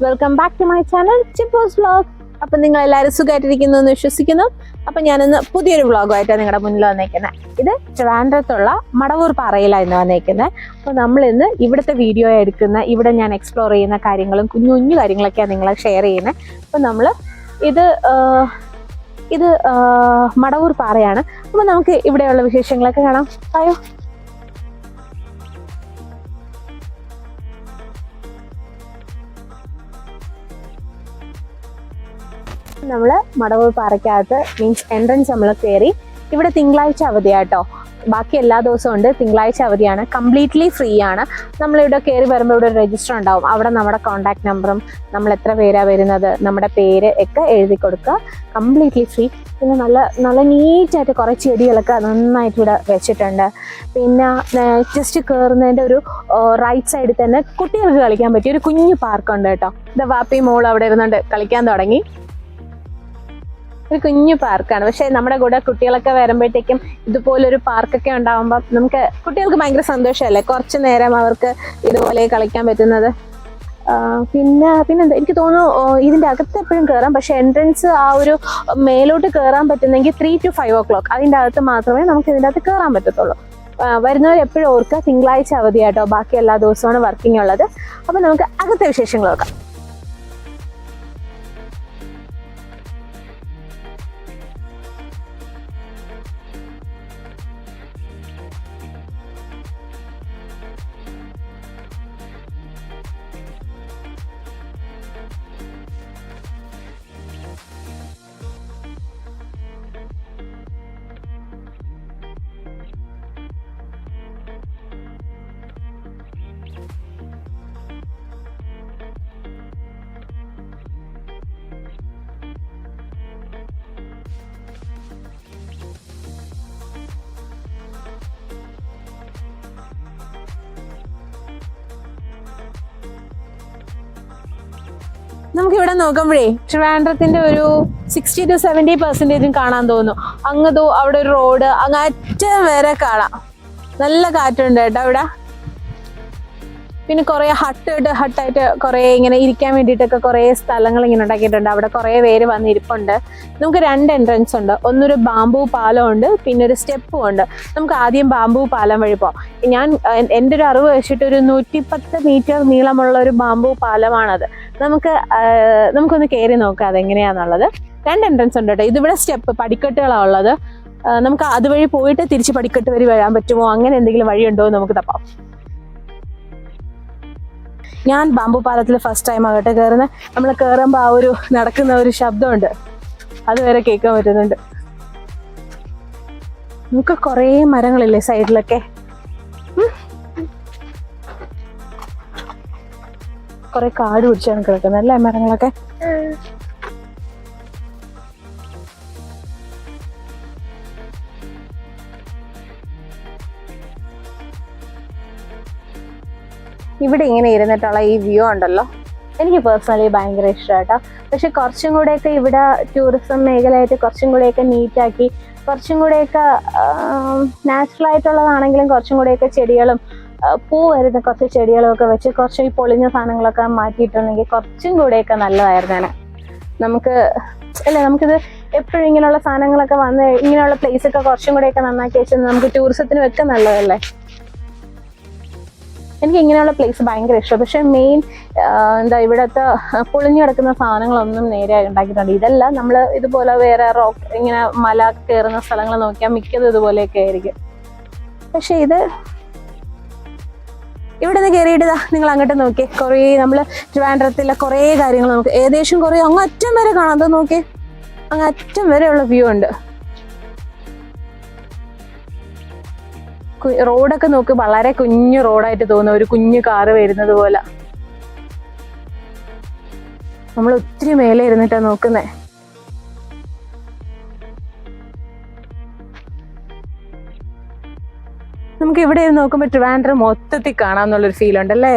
Welcome back to my channel ചിപ്പോസ് vlog. അപ്പം നിങ്ങൾ എല്ലാവരും സുഖമായിട്ടിരിക്കുന്നു എന്ന് വിശ്വസിക്കുന്നു. അപ്പം ഞാനിന്ന് പുതിയൊരു വ്ളോഗുമായിട്ടാണ് നിങ്ങളുടെ മുന്നിൽ വന്നേക്കുന്നത്. ഇത് ട്രിവാൻഡ്രത്തുള്ള മടവൂർ പാറയിലാണ് ഇന്ന് വന്നേക്കുന്നത്. അപ്പോൾ നമ്മളിന്ന് ഇവിടുത്തെ വീഡിയോ എടുക്കുന്ന, ഇവിടെ ഞാൻ എക്സ്പ്ലോർ ചെയ്യുന്ന കാര്യങ്ങളും കുഞ്ഞു കുഞ്ഞു കാര്യങ്ങളൊക്കെയാണ് നിങ്ങളെ ഷെയർ ചെയ്യുന്നത്. അപ്പോൾ നമ്മൾ ഇത് മടവൂർ പാറയാണ്. അപ്പോൾ നമുക്ക് ഇവിടെയുള്ള വിശേഷങ്ങളൊക്കെ കാണാം. ആയോ നമ്മൾ മടവൂർ പാറയ്ക്കകത്ത് മീൻസ് എൻട്രൻസ് നമ്മൾ കയറി. ഇവിടെ തിങ്കളാഴ്ച അവധിയാട്ടോ, ബാക്കി എല്ലാ ദിവസവും ഉണ്ട്. തിങ്കളാഴ്ച അവധിയാണ്, കംപ്ലീറ്റ്ലി ഫ്രീ ആണ്. നമ്മളിവിടെ കയറി വരുമ്പോൾ ഇവിടെ ഒരു രജിസ്റ്റർ ഉണ്ടാവും. അവിടെ നമ്മുടെ കോൺടാക്ട് നമ്പറും നമ്മൾ എത്ര പേരാണ് വരുന്നത്, നമ്മുടെ പേര് ഒക്കെ എഴുതി കൊടുക്കുക. Completely free. പിന്നെ നല്ല നീറ്റായിട്ട് കുറേ ചെടികളൊക്കെ നന്നായിട്ട് ഇവിടെ വെച്ചിട്ടുണ്ട്. പിന്നെ ജസ്റ്റ് കയറുന്നതിൻ്റെ ഒരു റൈറ്റ് സൈഡിൽ തന്നെ കുട്ടികൾക്ക് കളിക്കാൻ പറ്റിയ ഒരു കുഞ്ഞു പാർക്കുണ്ട് കേട്ടോ. ഇത് വാപ്പി മോൾ അവിടെ ഇരുന്നുണ്ട് കളിക്കാൻ തുടങ്ങി. ഒരു കുഞ്ഞു പാർക്കാണ്. പക്ഷെ നമ്മുടെ കൂടെ കുട്ടികളൊക്കെ വരുമ്പോഴത്തേക്കും ഇതുപോലൊരു പാർക്കൊക്കെ ഉണ്ടാകുമ്പോൾ നമുക്ക് കുട്ടികൾക്ക് ഭയങ്കര സന്തോഷമല്ലേ, കുറച്ച് നേരം അവർക്ക് ഇതുപോലെ കളിക്കാൻ പറ്റുന്നത്. പിന്നെന്താ, എനിക്ക് തോന്നുന്നു ഇതിൻ്റെ അകത്ത് എപ്പോഴും കയറാം. പക്ഷെ എൻട്രൻസ് ആ ഒരു മേലോട്ട് കയറാൻ പറ്റുന്നെങ്കിൽ 3 to 5 o'clock അതിൻ്റെ അകത്ത് മാത്രമേ നമുക്ക് ഇതിൻ്റെ അകത്ത് കയറാൻ പറ്റത്തുള്ളൂ. വരുന്നവർ എപ്പോഴും ഓർക്കുക, തിങ്കളാഴ്ച അവധിയാട്ടോ, ബാക്കി എല്ലാ ദിവസമാണ് വർക്കിംഗ് ഉള്ളത്. അപ്പം നമുക്ക് അകത്തെ വിശേഷങ്ങൾ നോക്കാം. നമുക്കിവിടെ നോക്കുമ്പോഴേ ട്രിവാൻഡ്രത്തിന്റെ ഒരു 60 to 70% കാണാൻ തോന്നും. അങ്ങതോ അവിടെ ഒരു റോഡ് അങ്ങ് അറ്റം വരെ കാണാം. നല്ല കാറ്റുണ്ട് കേട്ടോ ഇവിടെ. പിന്നെ കുറേ ഹട്ടായിട്ട് കുറേ ഇങ്ങനെ ഇരിക്കാൻ വേണ്ടിയിട്ടൊക്കെ കുറേ സ്ഥലങ്ങൾ ഇങ്ങനെ ഉണ്ടാക്കിയിട്ടുണ്ട്. അവിടെ കുറേ പേര് വന്ന് ഇരിപ്പുണ്ട്. നമുക്ക് 2 എൻട്രൻസ് ഉണ്ട്. ഒന്നൊരു ബാംബു പാലം ഉണ്ട്, പിന്നെ ഒരു സ്റ്റെപ്പും ഉണ്ട്. നമുക്ക് ആദ്യം ബാംബു പാലം വഴി പോകാം. എൻ്റെ ഒരു അറിവ് വെച്ചിട്ട് ഒരു 110 മീറ്റർ നീളമുള്ള ഒരു ബാംബു പാലമാണത്. നമുക്കൊന്ന് കയറി നോക്കാം അതെങ്ങനെയാണെന്നുള്ളത്. 2 എൻട്രൻസ് ഉണ്ട് കേട്ടോ. ഇതിവിടെ സ്റ്റെപ്പ് പടിക്കെട്ടുകളാണ് ഉള്ളത്. നമുക്ക് അതുവഴി പോയിട്ട് തിരിച്ച് പടിക്കെട്ട് വഴി വരാൻ പറ്റുമോ, അങ്ങനെ എന്തെങ്കിലും വഴിയുണ്ടോ എന്ന് നമുക്ക് തപ്പാം. ഞാൻ ബാംബു പാലത്തിൽ ഫസ്റ്റ് ടൈം ആകട്ടെ കയറുന്നത്. നമ്മൾ കയറുമ്പോൾ ആ ഒരു നടക്കുന്ന ഒരു ശബ്ദമുണ്ട്, അതുവരെ കേൾക്കാൻ പറ്റുന്നുണ്ട്. നമുക്ക് കുറേ മരങ്ങളില്ലേ സൈഡിലൊക്കെ, കുറെ കാട് പിടിച്ചാണ് കിടക്കുന്നത് അല്ലേ മരങ്ങളൊക്കെ. ഇവിടെ ഇങ്ങനെ ഇരുന്നിട്ടുള്ള ഈ വ്യൂ ഉണ്ടല്ലോ, എനിക്ക് പേഴ്സണലി ഭയങ്കര ഇഷ്ടമാട്ടോ. പക്ഷെ കുറച്ചും കൂടെയൊക്കെ ഇവിടെ ടൂറിസം മേഖലയായിട്ട് കുറച്ചും കൂടെയൊക്കെ നീറ്റാക്കി, കുറച്ചും കൂടെയൊക്കെ നാച്ചുറൽ ആയിട്ടുള്ളതാണെങ്കിലും കുറച്ചും കൂടെയൊക്കെ ചെടികളും പൂ വരുന്ന കുറച്ച് ചെടികളും ഒക്കെ വെച്ച് കുറച്ച് ഈ പൊളിഞ്ഞ സാധനങ്ങളൊക്കെ മാറ്റിയിട്ടുണ്ടെങ്കിൽ കുറച്ചും കൂടെയൊക്കെ നല്ലതായിരുന്നേനെ. നമുക്കിത് എപ്പോഴും ഇങ്ങനെയുള്ള സാധനങ്ങളൊക്കെ വന്ന് ഇങ്ങനെയുള്ള പ്ലേസൊക്കെ കുറച്ചും കൂടെയൊക്കെ നന്നാക്കി വെച്ചാൽ നമുക്ക് ടൂറിസത്തിനും ഒക്കെ നല്ലതല്ലേ. എനിക്ക് ഇങ്ങനെയുള്ള പ്ലേസ് ഭയങ്കര ഇഷ്ടം. പക്ഷെ മെയിൻ ഇവിടുത്തെ പൊളിഞ്ഞു കിടക്കുന്ന സാധനങ്ങളൊന്നും നേരെ ഉണ്ടാക്കിയിട്ടുണ്ട്. ഇതെല്ലാം നമ്മൾ ഇതുപോലെ വേറെ റോക്ക് ഇങ്ങനെ മല കയറുന്ന സ്ഥലങ്ങൾ നോക്കിയാൽ മിക്കതും ഇതുപോലെയൊക്കെ ആയിരിക്കും. പക്ഷെ ഇവിടെ നിന്ന് കയറിയിട്ടതാ നിങ്ങൾ അങ്ങോട്ട് നോക്കിയേ, കുറേ നമ്മൾ ട്രിവാൻഡ്രത്തിലെ കുറേ കാര്യങ്ങൾ നമുക്ക് ഏകദേശം കുറേ അങ്ങ് അറ്റം വരെ കാണാം. അത് നോക്കിയേ, അങ്ങ് അറ്റം വരെയുള്ള വ്യൂ ഉണ്ട്. റോഡൊക്കെ നോക്ക്, വളരെ കുഞ്ഞു റോഡായിട്ട് തോന്നുന്നു, ഒരു കുഞ്ഞു കാറ് വരുന്നത് പോലെ. നമ്മൾ ഒത്തിരി മേലെ ഇരുന്നിട്ടാ നോക്കുന്നേ. നമുക്ക് ഇവിടെ നോക്കുമ്പോൾ ട്രിവാൻഡ്രം മൊത്തത്തിൽ കാണാന്നുള്ളൊരു ഫീൽ ഉണ്ടല്ലേ.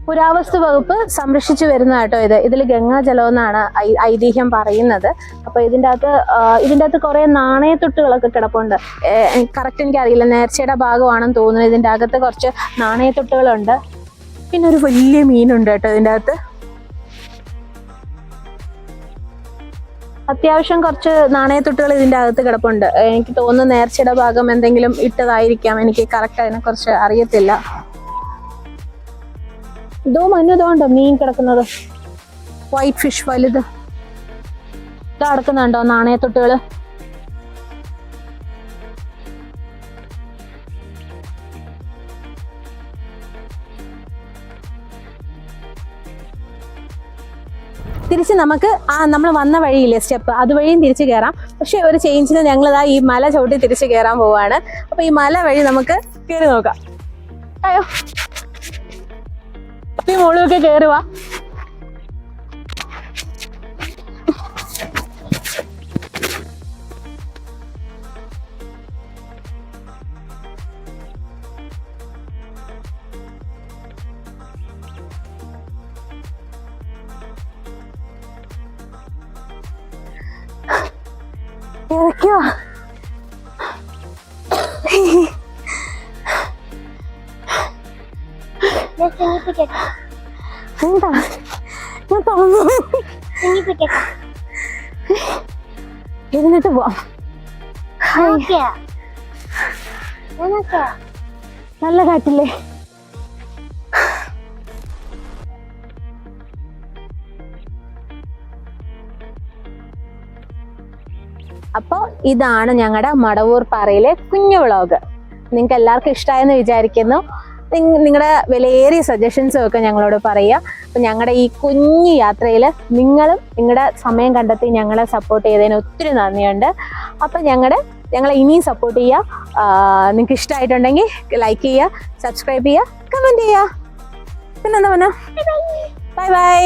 പുരാവസ്തു വകുപ്പ് സംരക്ഷിച്ചു വരുന്ന കേട്ടോ ഇതിൽ ഗംഗാജലം എന്നാണ് ഐതിഹ്യം പറയുന്നത്. അപ്പൊ ഇതിൻ്റെ അകത്ത് കുറെ നാണയത്തൊട്ടുകളൊക്കെ കിടപ്പുണ്ട്. കറക്റ്റ് എനിക്കറിയില്ല, നേർച്ചയുടെ ഭാഗമാണെന്ന് തോന്നുന്നു. ഇതിൻ്റെ അകത്ത് കുറച്ച് നാണയത്തൊട്ടുകളുണ്ട്. പിന്നെ ഒരു വലിയ മീനുണ്ട് കേട്ടോ ഇതിൻ്റെ അകത്ത്. അത്യാവശ്യം കുറച്ച് നാണയത്തൊട്ടുകൾ ഇതിൻ്റെ അകത്ത് കിടപ്പുണ്ട്. എനിക്ക് തോന്നുന്നു നേർച്ചയുടെ ഭാഗം എന്തെങ്കിലും ഇട്ടതായിരിക്കാം. എനിക്ക് കറക്റ്റ് അതിനെക്കുറിച്ച് അറിയത്തില്ല. ഇതോ മഞ്ഞുണ്ടോ മീൻ കിടക്കുന്നത്, വൈറ്റ് ഫിഷ് വലുത്. ഇത് കിടക്കുന്നുണ്ടോ നാണയത്തൊട്ടുകള്? തിരിച്ച് നമുക്ക് നമ്മൾ വന്ന വഴിയില്ലേ സ്റ്റെപ്പ്, അതുവഴിയും തിരിച്ച് കയറാം. പക്ഷെ ഒരു ചേഞ്ചിന് ഞങ്ങളിതാ ഈ മല ചവിട്ടി തിരിച്ച് കയറാൻ പോവാണ്. അപ്പൊ ഈ മല വഴി നമുക്ക് കയറി നോക്കാം. അയ്യോ, മോളൊക്കെ കയറുക. ഇറക്കിയോ? എന്താ ഞാൻ തോന്നുന്നു ഇരുന്നിട്ട് പോവാം. നല്ല കാറ്റില്ലേ? അപ്പോൾ ഇതാണ് ഞങ്ങളുടെ മടവൂർ പാറയിലെ കുഞ്ഞു വ്ളോഗ്. നിങ്ങൾക്ക് എല്ലാവർക്കും ഇഷ്ടമായെന്ന് വിചാരിക്കുന്നു. നിങ്ങളുടെ വിലയേറിയ സജഷൻസും ഒക്കെ ഞങ്ങളോട് പറയുക. അപ്പം ഞങ്ങളുടെ ഈ കുഞ്ഞു യാത്രയിൽ നിങ്ങളും നിങ്ങളുടെ സമയം കണ്ടെത്തി ഞങ്ങളെ സപ്പോർട്ട് ചെയ്തതിന് ഒത്തിരി നന്ദിയുണ്ട്. അപ്പം ഞങ്ങളെ ഇനിയും സപ്പോർട്ട് ചെയ്യുക. നിങ്ങൾക്ക് ഇഷ്ടമായിട്ടുണ്ടെങ്കിൽ ലൈക്ക് ചെയ്യുക, സബ്സ്ക്രൈബ് ചെയ്യുക, കമൻറ്റ് ചെയ്യുക. പിന്നെന്താ പറഞ്ഞാൽ ബൈ ബൈ.